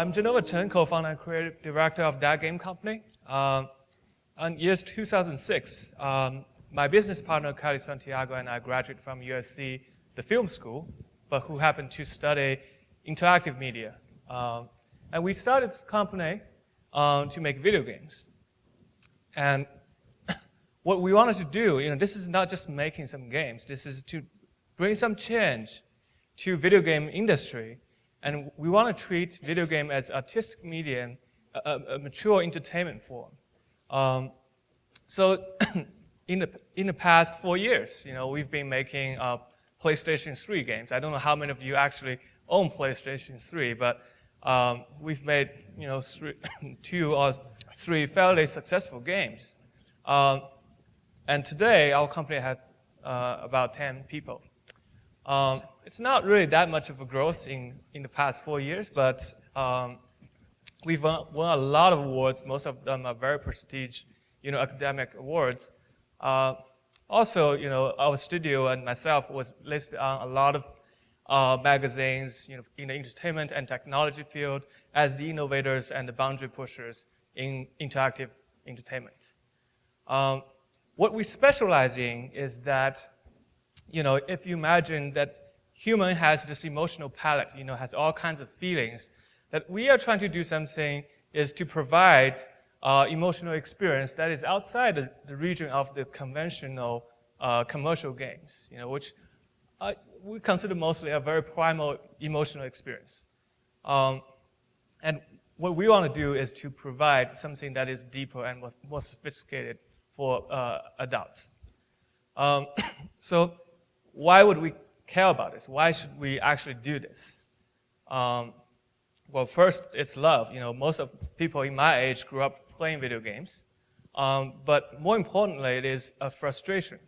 I'm Jenova Chen, co-founder and creative director of That Game Company. In years 2006, my business partner, Kylie Santiago, and I graduated from USC, the film school, but who happened to study interactive media. And we started this company to make video games. And what we wanted to do, this is not just making some games. This is to bring some change to video game industry. And we want to treat video game as artistic medium, a mature entertainment form. So in the past 4 years, we've been making PlayStation 3 games. I don't know how many of you actually own PlayStation 3, but we've made 2 or 3 fairly successful games. And today, our company had about 10 people. It's not really that much of a growth in the past 4 years, but we've won a lot of awards. Most of them are very prestigious, academic awards. Also, our studio and myself was listed on a lot of magazines, in the entertainment and technology field as the innovators and the boundary pushers in interactive entertainment. What we specialize in is that, if you imagine that human has this emotional palette, has all kinds of feelings, that we are trying to do something is to provide emotional experience that is outside the region of the conventional commercial games, which we consider mostly a very primal emotional experience. And what we want to do is to provide something that is deeper and more sophisticated for adults. So why would we care about this? Why should we actually do this? Well, first, it's love. Most of people in my age grew up playing video games. But more importantly, it is a frustration.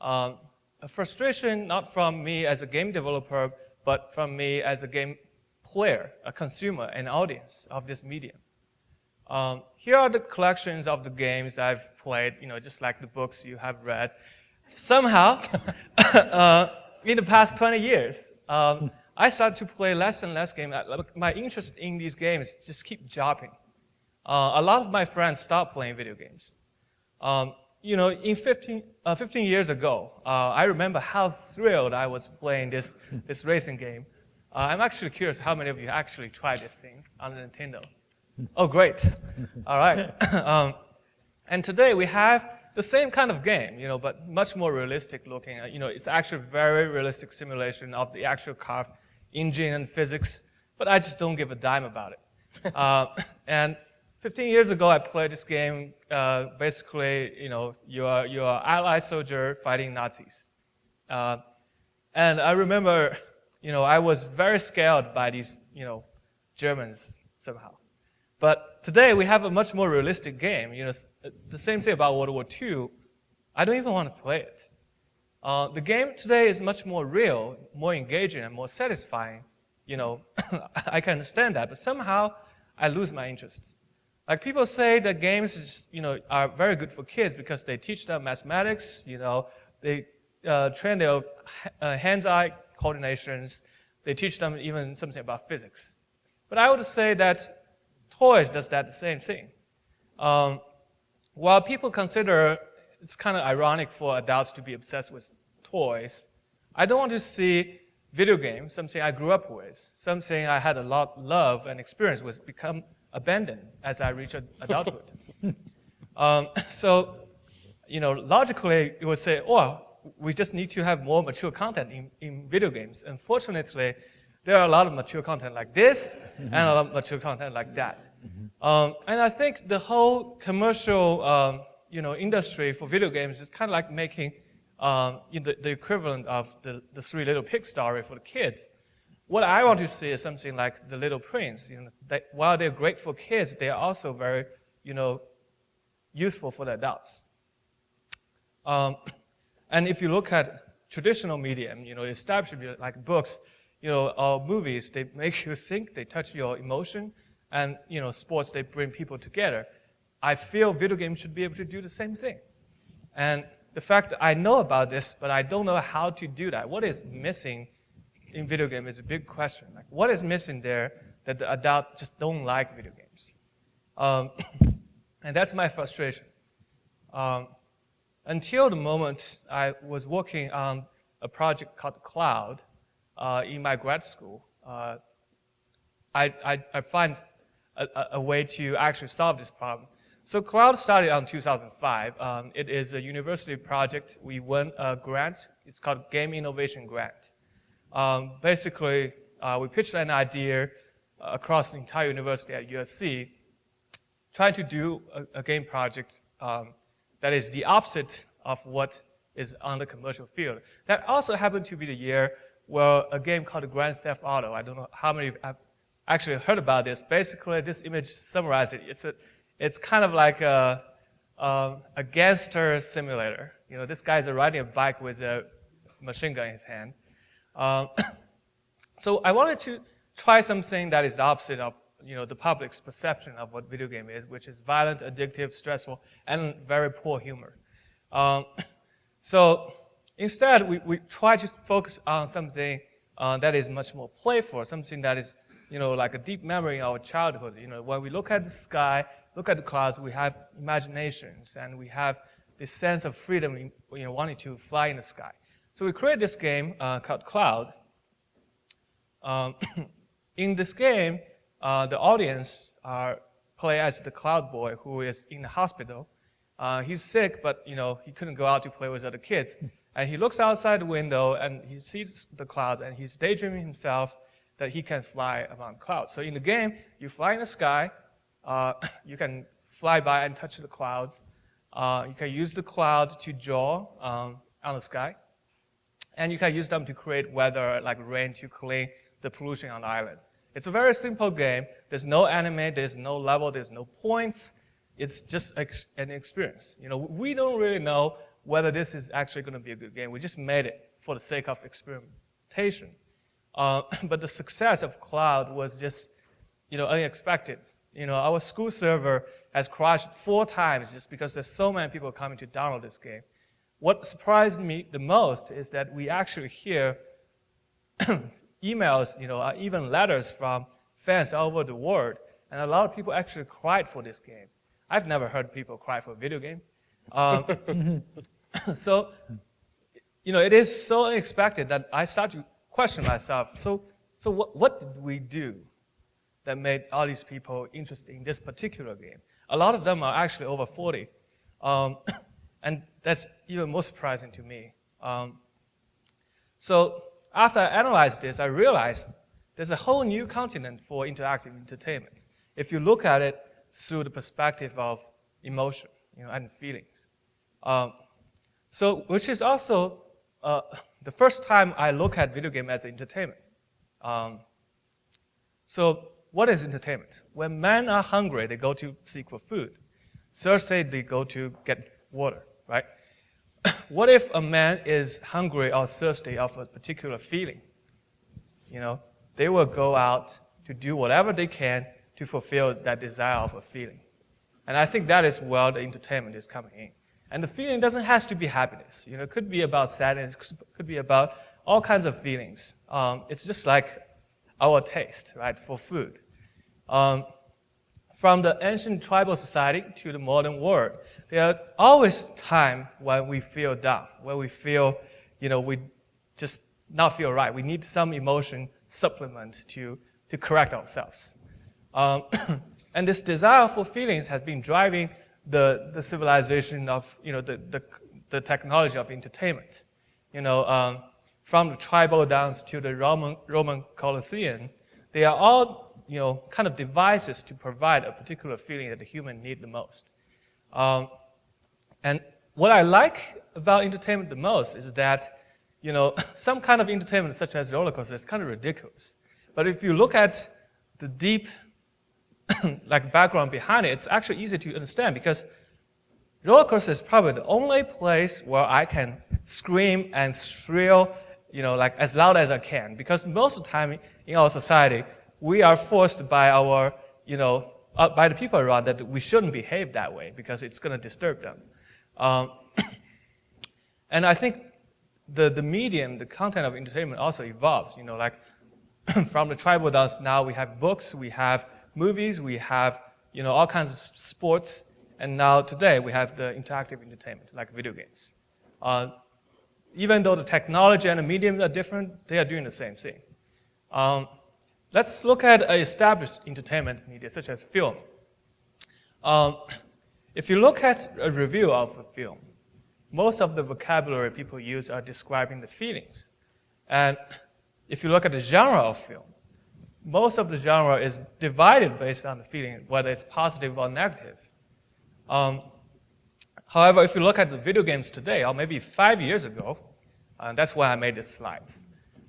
A frustration not from me as a game developer, but from me as a game player, a consumer, an audience of this medium. Here are the collections of the games I've played, just like the books you have read. Somehow, in the past 20 years, I started to play less and less games. My interest in these games just keep dropping. A lot of my friends stopped playing video games. In 15 years ago, I remember how thrilled I was playing this racing game. I'm actually curious how many of you actually tried this thing on the Nintendo. Oh, great. All right. And today we have the same kind of game, but much more realistic looking. It's actually a very realistic simulation of the actual car engine and physics, but I just don't give a dime about it. And 15 years ago, I played this game. Basically, you're an Allied soldier fighting Nazis. And I remember, I was very scared by these, Germans somehow. But today, we have a much more realistic game. The same thing about World War II. I don't even want to play it. The game today is much more real, more engaging, and more satisfying. I can understand that, but somehow I lose my interest. Like people say that games, are very good for kids because they teach them mathematics. They train their hands-eye coordinations. They teach them even something about physics. But I would say that toys does that the same thing. While people consider it's kind of ironic for adults to be obsessed with toys, I don't want to see video games, something I grew up with, something I had a lot of love and experience with, become abandoned as I reach adulthood. So, logically, you would say, we just need to have more mature content in video games. Unfortunately, there are a lot of mature content like this and a lot of mature content like that. And I think the whole commercial industry for video games is kind of like making the equivalent of the Three Little Pigs story for the kids. What I want to see is something like The Little Prince. That while they're great for kids, they are also very, useful for the adults. And if you look at traditional medium, established media like books, or movies, they make you think, they touch your emotion, and sports, they bring people together. I feel video games should be able to do the same thing. And the fact that I know about this, but I don't know how to do that. What is missing in video game is a big question. Like, what is missing there that the adults just don't like video games. And that's my frustration. Until the moment I was working on a project called Cloud in my grad school, I find a way to actually solve this problem. So Cloud started in 2005. It is a university project. We won a grant. It's called Game Innovation Grant. Basically, we pitched an idea across the entire university at USC, trying to do a game project that is the opposite of what is on the commercial field. That also happened to be the year where a game called Grand Theft Auto, I don't know how many have actually heard about this. Basically, this image summarizes it. It's kind of like a gangster simulator. This guy's riding a bike with a machine gun in his hand. So I wanted to try something that is the opposite of the public's perception of what video game is, which is violent, addictive, stressful, and very poor humor. So instead, we try to focus on something that is much more playful, something that is like a deep memory in our childhood. When we look at the sky, look at the clouds, we have imaginations, and we have this sense of freedom, wanting to fly in the sky. So we created this game called Cloud. In this game, the audience play as the Cloud boy who is in the hospital. He's sick, but he couldn't go out to play with other kids. And he looks outside the window and he sees the clouds, and he's daydreaming himself that he can fly among clouds. So in the game, you fly in the sky. You can fly by and touch the clouds. You can use the cloud to draw on the sky. And you can use them to create weather, like rain, to clean the pollution on the island. It's a very simple game. There's no anime, there's no level, there's no points. It's just an experience. We don't really know whether this is actually going to be a good game. We just made it for the sake of experimentation. But the success of Cloud was just, unexpected. Our school server has crashed 4 times just because there's so many people coming to download this game. What surprised me the most is that we actually hear emails, even letters from fans all over the world, and a lot of people actually cried for this game. I've never heard people cry for a video game. So, it is so unexpected that I start to question myself. So what did we do that made all these people interested in this particular game? A lot of them are actually over 40. And that's even more surprising to me. So after I analyzed this, I realized there's a whole new continent for interactive entertainment. If you look at it through the perspective of emotion, and feelings. Which is also the first time I look at video game as entertainment. So what is entertainment? When men are hungry, they go to seek for food. Thirsty, they go to get water, right? What if a man is hungry or thirsty of a particular feeling? They will go out to do whatever they can to fulfill that desire of a feeling. And I think that is where the entertainment is coming in. And the feeling doesn't have to be happiness. It could be about sadness, could be about all kinds of feelings. It's just like our taste, right, for food. From the ancient tribal society to the modern world, there are always times when we feel down, when we feel, we just not feel right. We need some emotion supplement to correct ourselves. And this desire for feelings has been driving the civilization of, the technology of entertainment. From the tribal dance to the Roman Colosseum, they are all, kind of devices to provide a particular feeling that the human need the most. And what I like about entertainment the most is that, some kind of entertainment such as roller coaster is kind of ridiculous. But if you look at the deep background behind it, it's actually easy to understand because roller coaster is probably the only place where I can scream and shrill, as loud as I can. Because most of the time in our society, we are forced by our, by the people around that we shouldn't behave that way because it's going to disturb them. And I think the medium, the content of entertainment also evolves. from the tribal dance, now we have books, we have movies, we have all kinds of sports, and now today we have the interactive entertainment, like video games. Even though the technology and the medium are different, they are doing the same thing. Let's look at established entertainment media, such as film. If you look at a review of a film, most of the vocabulary people use are describing the feelings. And if you look at the genre of film, most of the genre is divided based on the feeling, whether it's positive or negative. However, if you look at the video games today, or maybe 5 years ago, that's why I made this slide.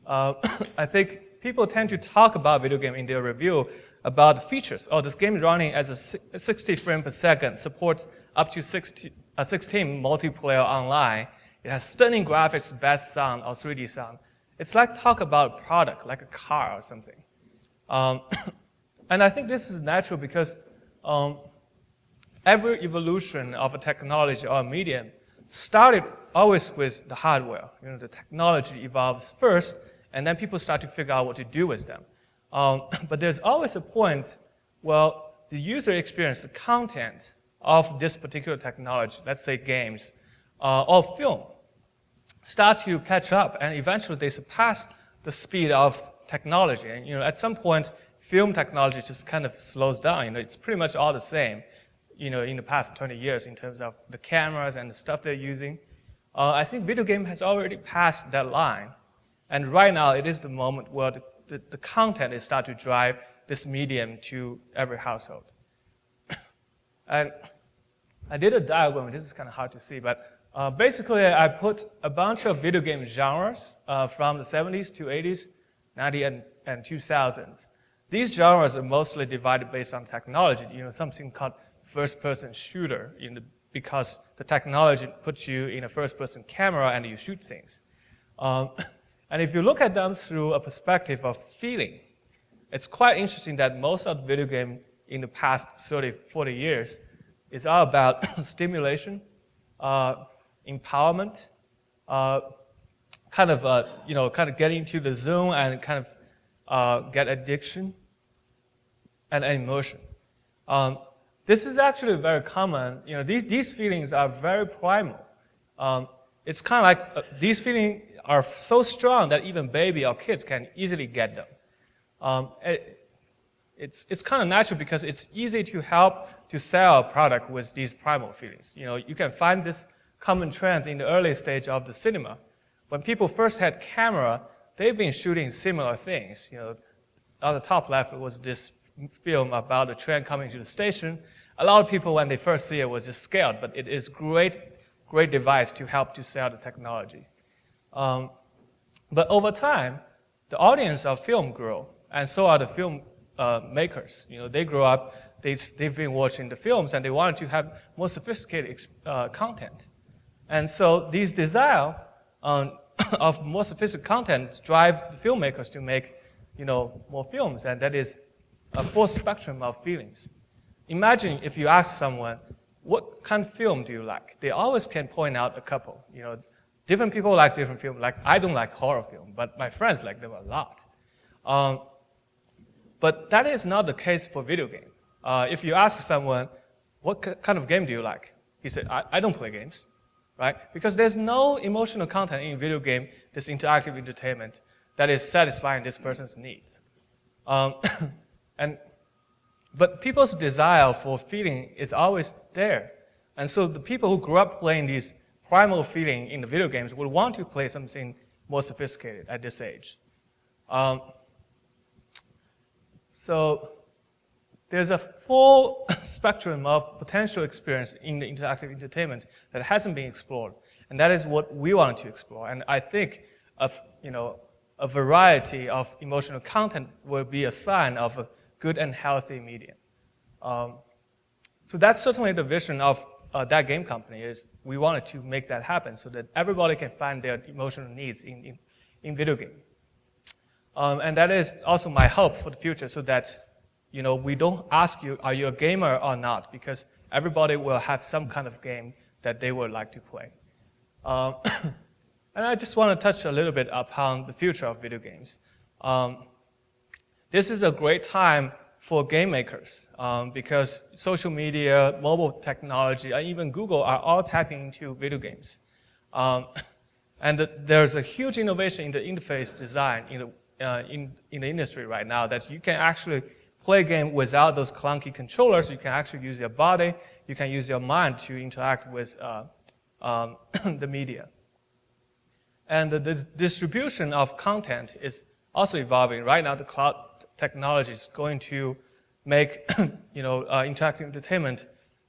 I think people tend to talk about video game in their review about the features. Oh, this game is running as a 60 frames per second, supports up to 16 multiplayer online. It has stunning graphics, best sound, or 3D sound. It's like talk about a product, like a car or something. And I think this is natural because every evolution of a technology or a medium started always with the hardware. The technology evolves first, and then people start to figure out what to do with them. But there's always a point where the user experience, the content of this particular technology, let's say games, or film, start to catch up, and eventually they surpass the speed of technology. And at some point, film technology just kind of slows down. It's pretty much all the same, in the past 20 years in terms of the cameras and the stuff they're using. I think video game has already passed that line, and right now it is the moment where the content is start to drive this medium to every household. And I did a diagram. This is kind of hard to see, but basically I put a bunch of video game genres from the 70s to 80s, 90s, and 2000s. These genres are mostly divided based on technology. Something called first-person shooter, because the technology puts you in a first-person camera and you shoot things. And if you look at them through a perspective of feeling, it's quite interesting that most of the video game in the past 30, 40 years is all about stimulation, empowerment, kind of getting into the zone and kind of get addiction and emotion. This is actually very common. These feelings are very primal. It's kind of like these feelings are so strong that even baby or kids can easily get them. It's kind of natural because it's easy to help to sell a product with these primal feelings. You can find this common trend in the early stage of the cinema. When people first had camera, they've been shooting similar things. On the top left was this film about a train coming to the station. A lot of people, when they first see it, was just scared, but it is great device to help to sell the technology. But over time, the audience of film grew, and so are the film makers. They grew up, they've been watching the films, and they wanted to have more sophisticated content. And so these desire of more sophisticated content drive the filmmakers to make more films, and that is a full spectrum of feelings. Imagine if you ask someone, what kind of film do you like? They always can point out a couple. Different people like different films. Like, I don't like horror film, but my friends like them a lot. But that is not the case for video game. If you ask someone, what kind of game do you like? He said, I don't play games, right? Because there's no emotional content in video game, this interactive entertainment, that is satisfying this person's needs. But people's desire for feeling is always there. And so the people who grew up playing these primal feeling in the video games would want to play something more sophisticated at this age. So there's a full spectrum of potential experience in the interactive entertainment that hasn't been explored. And that is what we wanted to explore. And I think a variety of emotional content will be a sign of a good and healthy medium. So that's certainly the vision of That Game Company, is we wanted to make that happen so that everybody can find their emotional needs in video game. And that is also my hope for the future, so that we don't ask you, are you a gamer or not, because everybody will have some kind of game that they would like to play. And I just want to touch a little bit upon the future of video games. This is a great time for game makers because social media, mobile technology, and even Google are all tapping into video games. And there's a huge innovation in the interface design in the industry right now that you can actually play a game without those clunky controllers. You can actually use your body. You can use your mind to interact with the media. And the distribution of content is also evolving. Right now, the cloud technology is going to make interactive entertainment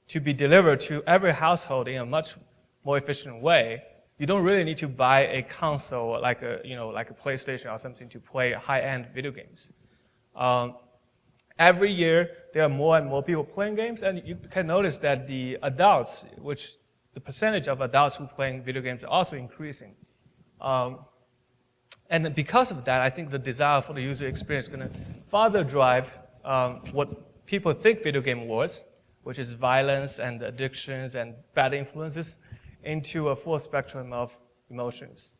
to be delivered to every household in a much more efficient way. You don't really need to buy a console like a PlayStation or something to play high-end video games. Every year, there are more and more people playing games, and you can notice that the adults, the percentage of adults who play video games are also increasing. And because of that, I think the desire for the user experience is going to further drive what people think video game was, which is violence and addictions and bad influences, into a full spectrum of emotions.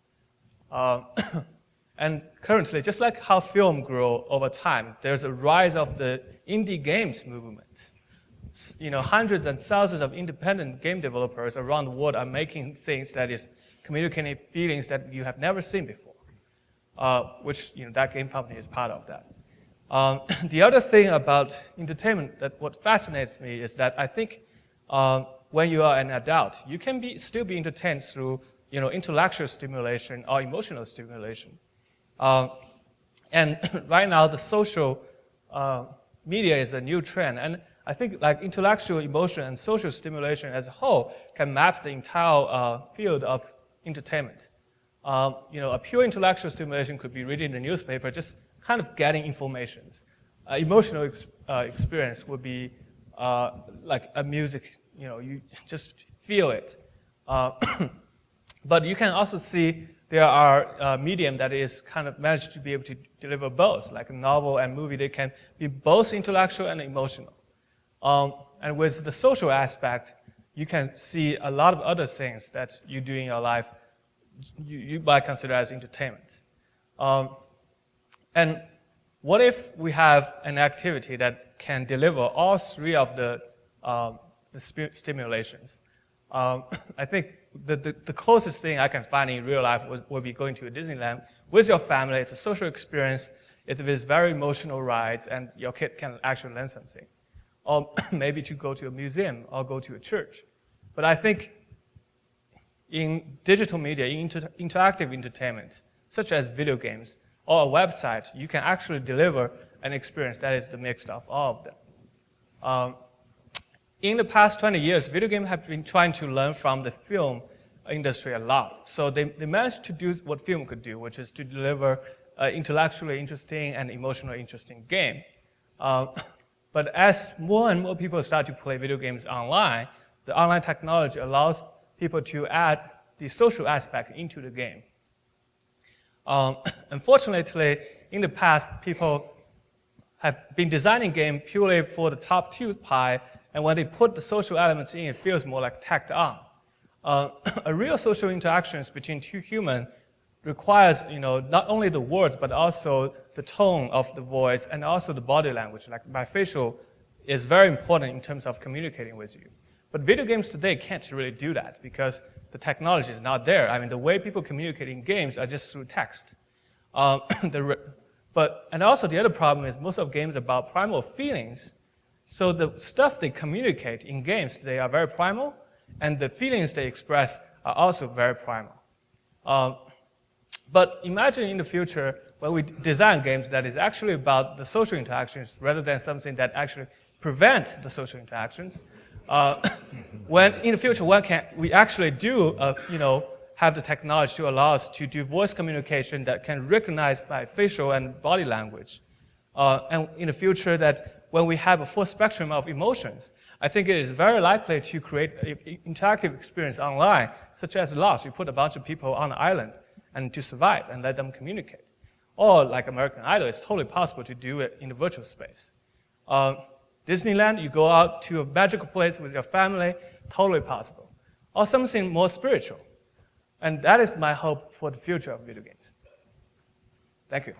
And currently, just like how film grew over time, there's a rise of the indie games movement. Hundreds and thousands of independent game developers around the world are making things that is communicating feelings that you have never seen before, which that game company is part of that. The other thing about entertainment that what fascinates me is that I think when you are an adult, you can still be entertained through intellectual stimulation or emotional stimulation. And right now, the social media is a new trend, and I think like intellectual, emotion, and social stimulation as a whole can map the entire field of entertainment. A pure intellectual stimulation could be reading the newspaper, just kind of getting information. Emotional experience would be like a music. You just feel it. But you can also see there are medium that is kind of managed to be able to deliver both, like a novel and movie. They can be both intellectual and emotional. And with the social aspect, you can see a lot of other things that you do in your life you might consider as entertainment. And what if we have an activity that can deliver all three of the stimulations? I think the closest thing I can find in real life would be going to a Disneyland with your family. It's a social experience. It is very emotional rides, and your kid can actually learn something. Or maybe to go to a museum or go to a church. But I think in digital media, in interactive entertainment, such as video games or a website, you can actually deliver an experience that is the mix of all of them. In the past 20 years, video games have been trying to learn from the film industry a lot. So they managed to do what film could do, which is to deliver intellectually interesting and emotionally interesting game. But as more and more people start to play video games online, the online technology allows people to add the social aspect into the game. Unfortunately, in the past, people have been designing games purely for the top two pie, and when they put the social elements in, it feels more like tacked on. A real social interactions between two humans requires, not only the words, but also the tone of the voice and also the body language. Like my facial is very important in terms of communicating with you. But video games today can't really do that because the technology is not there. I mean, the way people communicate in games are just through text. And also the other problem is most of games are about primal feelings. So the stuff they communicate in games today are very primal, and the feelings they express are also very primal. But imagine in the future when we design games that is actually about the social interactions rather than something that actually prevent the social interactions. When in the future, when can we actually do, have the technology to allow us to do voice communication that can recognize by facial and body language. And in the future, that when we have a full spectrum of emotions, I think it is very likely to create an interactive experience online, such as Lost. You put a bunch of people on an island and to survive and let them communicate. Or like American Idol, it's totally possible to do it in the virtual space. Disneyland, you go out to a magical place with your family, totally possible. Or something more spiritual. And that is my hope for the future of video games. Thank you.